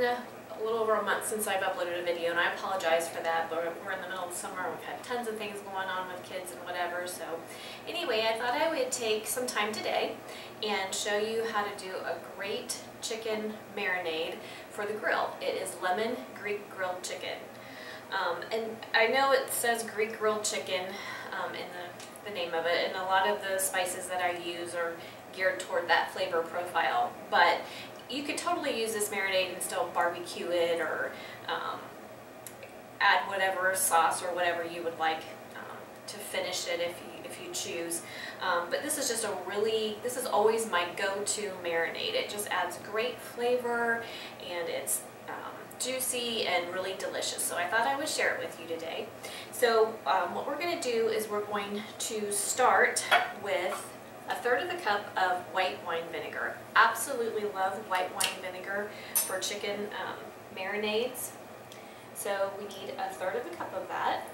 a little over a month since I've uploaded a video, and I apologize for that, but we're in the middle of the summer. We've had tons of things going on with kids and whatever. So anyway, I thought I would take some time today and show you how to do a great chicken marinade for the grill. It is lemon Greek grilled chicken. And I know it says Greek grilled chicken in the name of it, and a lot of the spices that I use are geared toward that flavor profile, but you could totally use this marinade and still barbecue it, or add whatever sauce or whatever you would like to finish it if you choose. But this is just this is always my go-to marinade. It just adds great flavor, and it's juicy and really delicious. So I thought I would share it with you today. So what we're going to do is we're going to start with 1/3 of a cup of white wine vinegar. Absolutely love white wine vinegar for chicken marinades. So we need 1/3 of a cup of that.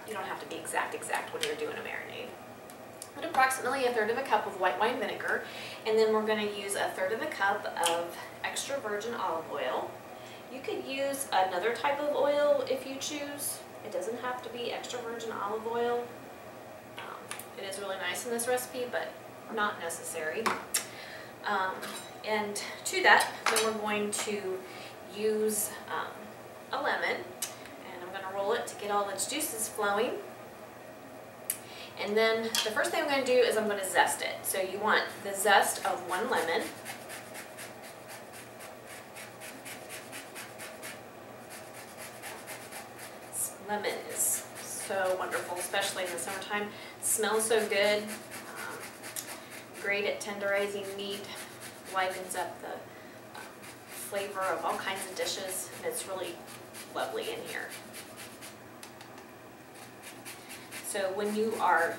You don't have to be exact when you're doing a marinade. But approximately 1/3 of a cup of white wine vinegar, and then we're going to use 1/3 of a cup of extra virgin olive oil. You could use another type of oil if you choose. It doesn't have to be extra virgin olive oil. It is really nice in this recipe, but not necessary. And to that, then we're going to use a lemon, and I'm going to roll it to get all its juices flowing. And then the first thing I'm going to do is I'm going to zest it. So you want the zest of 1 lemon. This lemon is so wonderful, especially in the summertime. It smells so good. Great at tenderizing meat. Livens up the flavor of all kinds of dishes, and it's really lovely in here. So when you are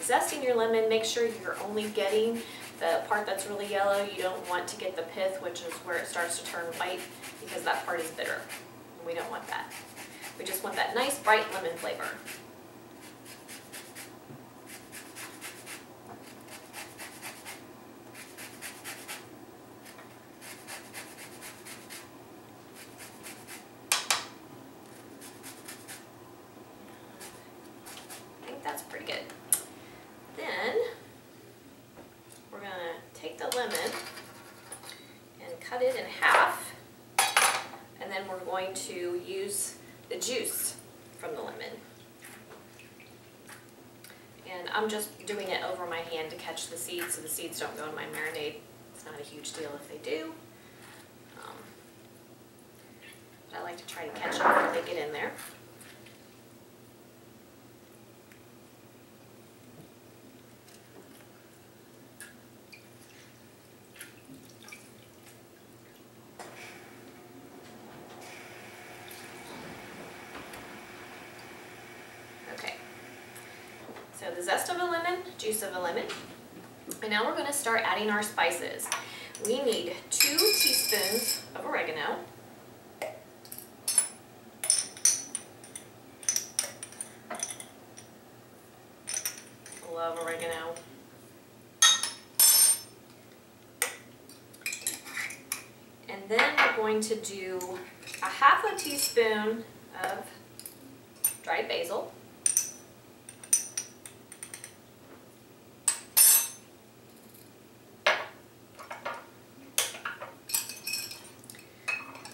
zesting your lemon, make sure you're only getting the part that's really yellow. You don't want to get the pith, which is where it starts to turn white, because that part is bitter. We don't want that. We just want that nice bright lemon flavor. That's pretty good. Then we're going to take the lemon and cut it in half, and then we're going to use the juice from the lemon. And I'm just doing it over my hand to catch the seeds, so the seeds don't go in my marinade. It's not a huge deal if they do. But I like to try to catch them before they get in there. So the zest of a lemon, juice of a lemon, and now we're going to start adding our spices. We need 2 teaspoons of oregano, love oregano, and then we're going to do 1/2 teaspoon of dried basil,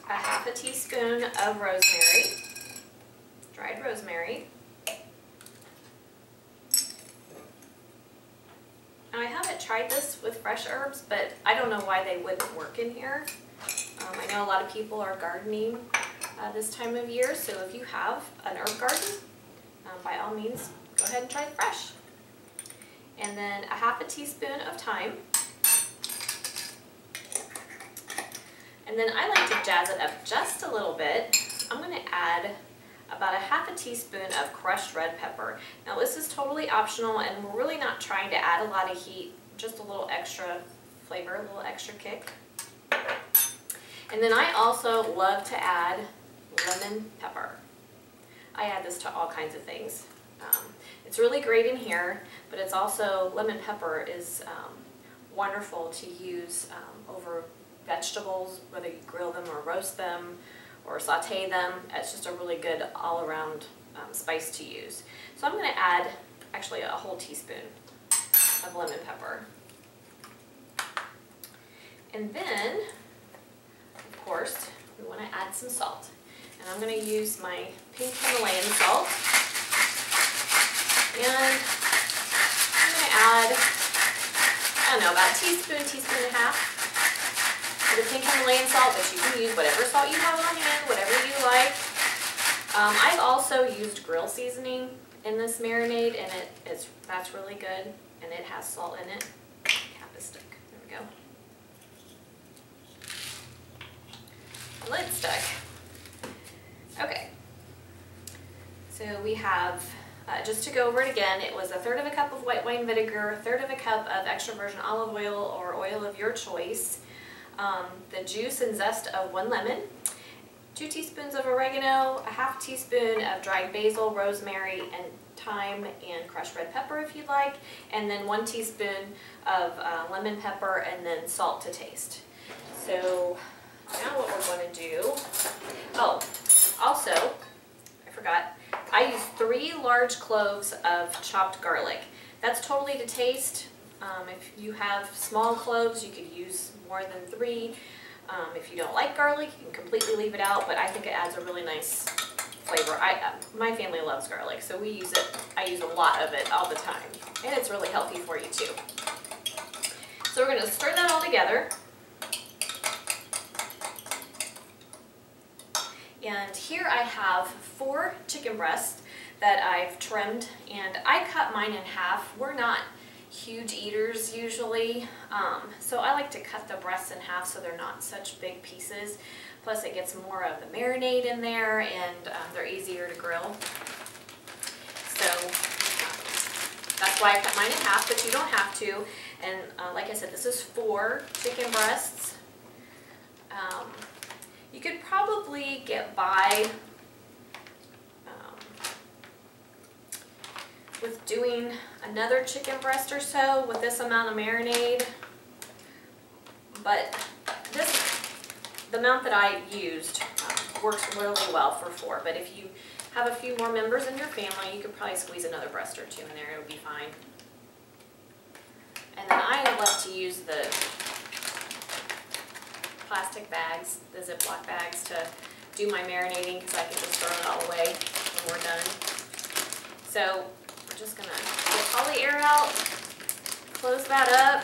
a 1/2 teaspoon of rosemary, dried rosemary. Now I haven't tried this with fresh herbs, but I don't know why they wouldn't work in here. I know a lot of people are gardening this time of year, so if you have an herb garden, by all means, go ahead and try it fresh. And then 1/2 teaspoon of thyme. And then I like to jazz it up just a little bit. I'm going to add about 1/2 teaspoon of crushed red pepper. Now this is totally optional, and we're really not trying to add a lot of heat, just a little extra flavor, a little extra kick. And then I also love to add lemon pepper. I add this to all kinds of things. It's really great in here, but it's also, lemon pepper is wonderful to use over vegetables, whether you grill them or roast them or saute them. It's just a really good all-around spice to use. So I'm going to add actually a whole teaspoon of lemon pepper. And then, of course, we want to add some salt. And I'm going to use my pink Himalayan salt. And I'm going to add, I don't know, about a teaspoon, teaspoon and a half of the pink Himalayan salt, but you can use whatever salt you have on hand, whatever you like. I've also used grill seasoning in this marinade, and that's really good, and it has salt in it. Cap is stuck. There we go. Lid stuck. Okay. So we have, just to go over it again, it was 1/3 cup of white wine vinegar, 1/3 cup of extra virgin olive oil or oil of your choice, the juice and zest of 1 lemon, 2 teaspoons of oregano, 1/2 teaspoon of dried basil, rosemary, and thyme, and crushed red pepper if you'd like, and then 1 teaspoon of lemon pepper, and then salt to taste. So now what we're going to do, oh, also, I forgot, I use 3 large cloves of chopped garlic. That's totally to taste. If you have small cloves, you could use more than 3. If you don't like garlic, you can completely leave it out, but I think it adds a really nice flavor. My family loves garlic, so we use it. I use a lot of it all the time, and it's really healthy for you too. So we're going to stir that all together. And here I have 4 chicken breasts that I've trimmed, and I cut mine in half. We're not huge eaters usually, so I like to cut the breasts in half so they're not such big pieces. Plus it gets more of the marinade in there, and they're easier to grill. So that's why I cut mine in half, but you don't have to. And like I said, this is 4 chicken breasts. You could probably get by with doing another chicken breast or so with this amount of marinade, but the amount that I used works really well for 4. But if you have a few more members in your family, you could probably squeeze another breast or 2 in there. It'll be fine. And then I love to use the plastic bags, the Ziploc bags, to do my marinating, because I can just throw it all away when we're done. So we're just going to get all the air out, close that up,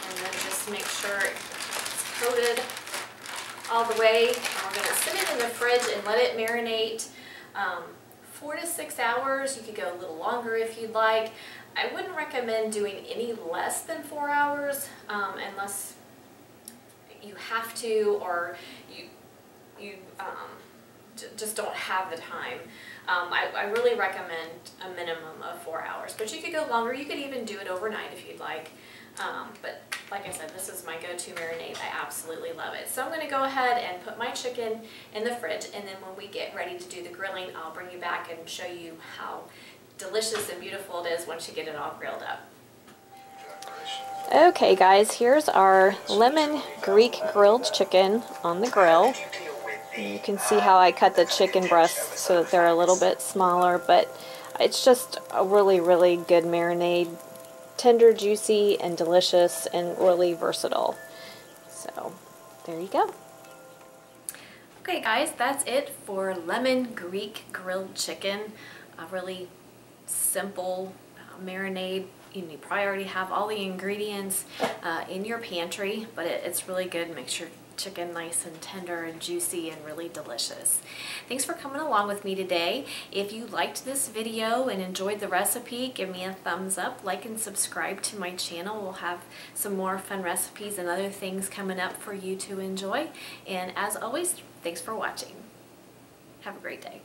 and then just make sure it's coated all the way. And we're going to sit it in the fridge and let it marinate 4 to 6 hours. You could go a little longer if you'd like. I wouldn't recommend doing any less than 4 hours unless you have to, or you just don't have the time. I really recommend a minimum of 4 hours, but you could go longer. You could even do it overnight if you'd like. But like I said, this is my go-to marinade. I absolutely love it. So I'm going to go ahead and put my chicken in the fridge, and then when we get ready to do the grilling, I'll bring you back and show you how delicious and beautiful it is once you get it all grilled up. Okay guys, here's our lemon Greek grilled chicken on the grill. And you can see how I cut the chicken breasts so that they're a little bit smaller, but it's just a really, really good marinade. Tender, juicy, and delicious, and really versatile. So, there you go. Okay guys, that's it for lemon Greek grilled chicken. A really simple marinade. You probably already have all the ingredients in your pantry, but it's really good. Makes your chicken nice and tender and juicy and really delicious. Thanks for coming along with me today. If you liked this video and enjoyed the recipe, give me a thumbs up, like and subscribe to my channel. We'll have some more fun recipes and other things coming up for you to enjoy. And as always, thanks for watching. Have a great day.